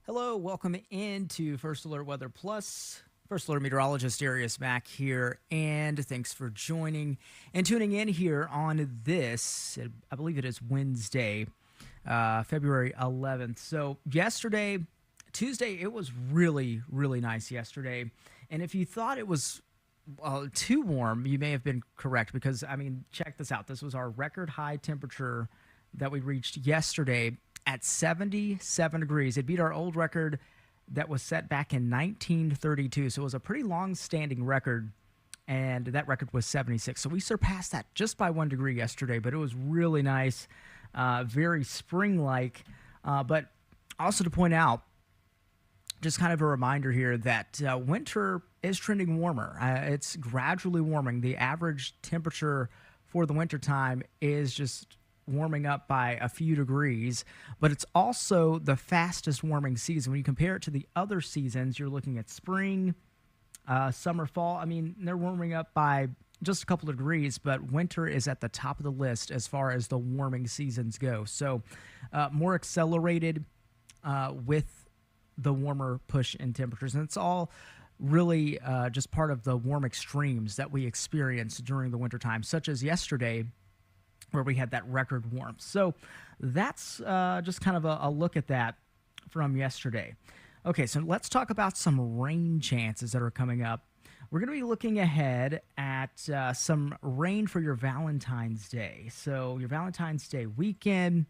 Hello, welcome into First Alert Weather Plus. First Alert Meteorologist Darius Mack here, and thanks for joining and tuning in here on this, I believe it is Wednesday, February 11th. So yesterday, Tuesday, it was really, really nice yesterday. And if you thought it was too warm, you may have been correct because, I mean, check this out. This was our record high temperature that we reached yesterday at 77 degrees. It beat our old record that was set back in 1932. So it was a pretty long standing record, and that record was 76. So we surpassed that just by 1 degree yesterday, but it was really nice, very spring like. But also to point out, just kind of a reminder here that winter is trending warmer. It's gradually warming. The average temperature for the wintertime is just warming up by a few degrees, but it's also the fastest warming season. When you compare it to the other seasons, you're looking at spring, summer, fall. I mean, they're warming up by just a couple of degrees, but winter is at the top of the list as far as the warming seasons go. So more accelerated with the warmer push in temperatures. And it's all really just part of the warm extremes that we experience during the wintertime, such as yesterday, where we had that record warmth. So that's just kind of a look at that from yesterday. Okay, so let's talk about some rain chances that are coming up. We're going to be looking ahead at some rain for your Valentine's Day. So your Valentine's Day weekend,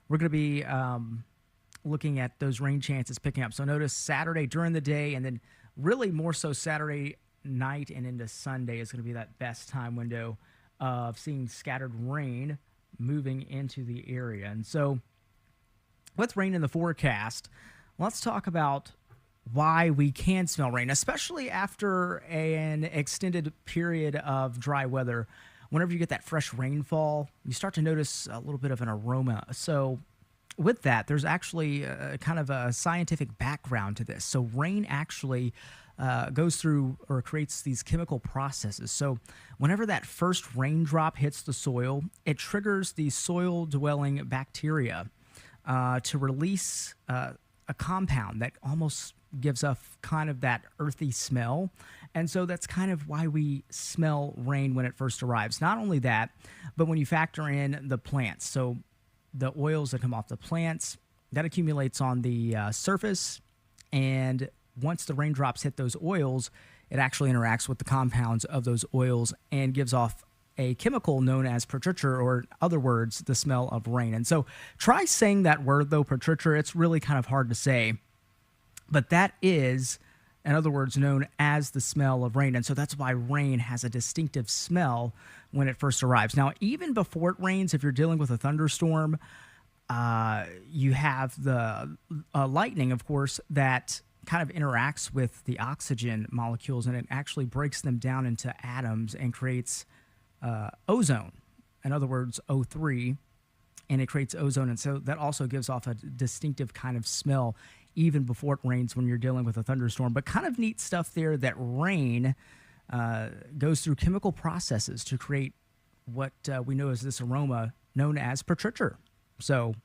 we're going to be looking at those rain chances picking up. So notice Saturday during the day, and then really more so Saturday night and into Sunday is going to be that best time window of seeing scattered rain moving into the area. And so with rain in the forecast, let's talk about why we can smell rain, especially after an extended period of dry weather. Whenever you get that fresh rainfall, you start to notice a little bit of an aroma. So with that, there's actually a kind of a scientific background to this. So rain actually goes through or creates these chemical processes. So whenever that first raindrop hits the soil, it triggers the soil-dwelling bacteria to release a compound that almost gives off kind of that earthy smell. And so that's kind of why we smell rain when it first arrives. Not only that, but when you factor in the plants. So the oils that come off the plants, that accumulates on the surface, and once the raindrops hit those oils, it actually interacts with the compounds of those oils and gives off a chemical known as petrichor, or in other words, the smell of rain. And so try saying that word, though, petrichor. It's really kind of hard to say, but that is, in other words, known as the smell of rain. And so that's why rain has a distinctive smell when it first arrives. Now, even before it rains, if you're dealing with a thunderstorm, you have the lightning, of course, that kind of interacts with the oxygen molecules, and it actually breaks them down into atoms and creates ozone. In other words, O3, and it creates ozone. And so that also gives off a distinctive kind of smell even before it rains when you're dealing with a thunderstorm. But kind of neat stuff there that rain goes through chemical processes to create what we know as this aroma known as petrichor. So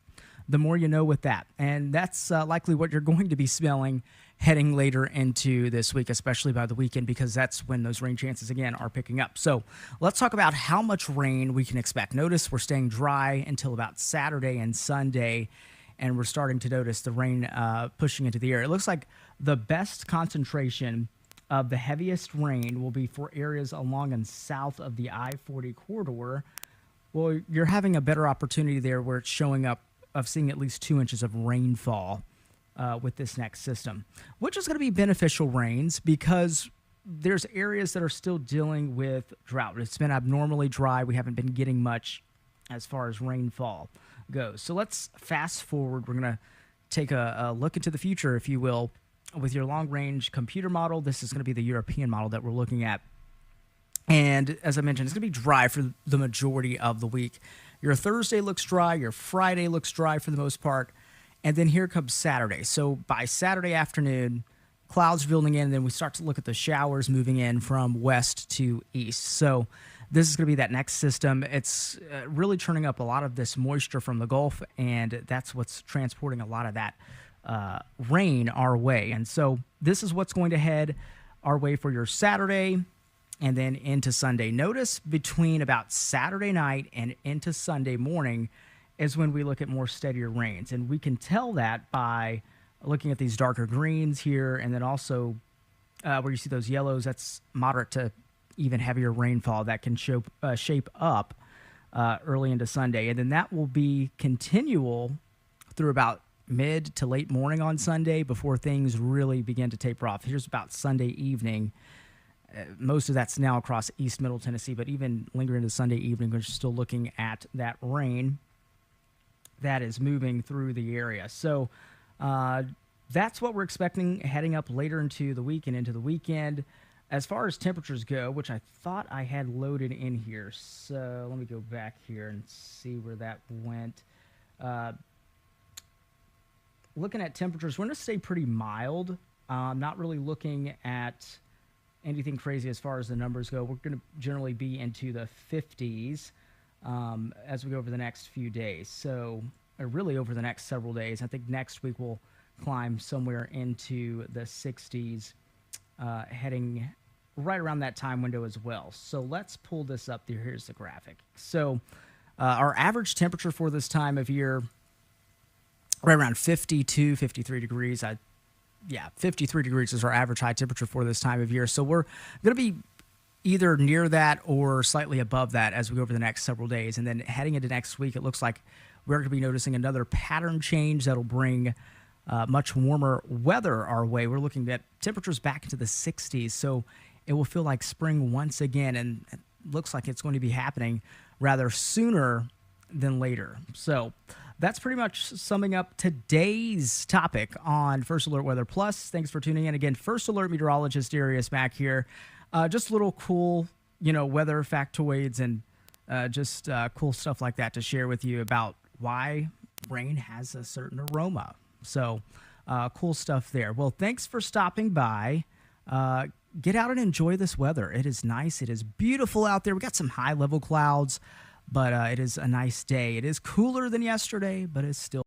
the more you know with that. And that's likely what you're going to be smelling heading later into this week, especially by the weekend, because that's when those rain chances, again, are picking up. So let's talk about how much rain we can expect. Notice we're staying dry until about Saturday and Sunday, and we're starting to notice the rain pushing into the air. It looks like the best concentration of the heaviest rain will be for areas along and south of the I-40 corridor. Well, you're having a better opportunity there where it's showing up of seeing at least 2 inches of rainfall with this next system, which is going to be beneficial rains because there's areas that are still dealing with drought. It's been abnormally dry. We haven't been getting much as far as rainfall goes. So let's fast forward. We're going to take a look into the future, if you will, with your long-range computer model. This is going to be the European model that we're looking at. And as I mentioned, it's going to be dry for the majority of the week. Your Thursday looks dry. Your Friday looks dry for the most part. And then here comes Saturday. So by Saturday afternoon, clouds building in, and then we start to look at the showers moving in from west to east. So this is going to be that next system. It's really churning up a lot of this moisture from the Gulf, and that's what's transporting a lot of that rain our way. And so this is what's going to head our way for your Saturday and then into Sunday. Notice between about Saturday night and into Sunday morning is when we look at more steadier rains. And we can tell that by looking at these darker greens here, and then also where you see those yellows, that's moderate to even heavier rainfall that can shape up early into Sunday. And then that will be continual through about mid to late morning on Sunday before things really begin to taper off. Here's about Sunday evening. Most of that's now across East Middle Tennessee, but even lingering into Sunday evening, we're still looking at that rain that is moving through the area. So that's what we're expecting heading up later into the week and into the weekend. As far as temperatures go, which I thought I had loaded in here, so let me go back here and see where that went. Looking at temperatures, we're going to stay pretty mild. Not really looking at anything crazy as far as the numbers go. We're going to generally be into the 50s as we go over the next few days. So, really over the next several days. I think next week we'll climb somewhere into the 60s, heading right around that time window as well. So let's pull this up there. Here's the graphic. So our average temperature for this time of year, right around 52, 53 degrees. 53 degrees is our average high temperature for this time of year. So we're going to be either near that or slightly above that as we go over the next several days. And then heading into next week, it looks like we're going to be noticing another pattern change that'll bring much warmer weather our way. We're looking at temperatures back into the 60s, so it will feel like spring once again, and it looks like it's going to be happening rather sooner than later. So that's pretty much summing up today's topic on First Alert Weather Plus. Thanks for tuning in. Again, First Alert meteorologist Darius Mack here. Just little cool, weather factoids and just cool stuff like that to share with you about why rain has a certain aroma. So cool stuff there. Well, thanks for stopping by. Get out and enjoy this weather. It is nice. It is beautiful out there. We got some high level clouds, but it is a nice day. It is cooler than yesterday, but it's still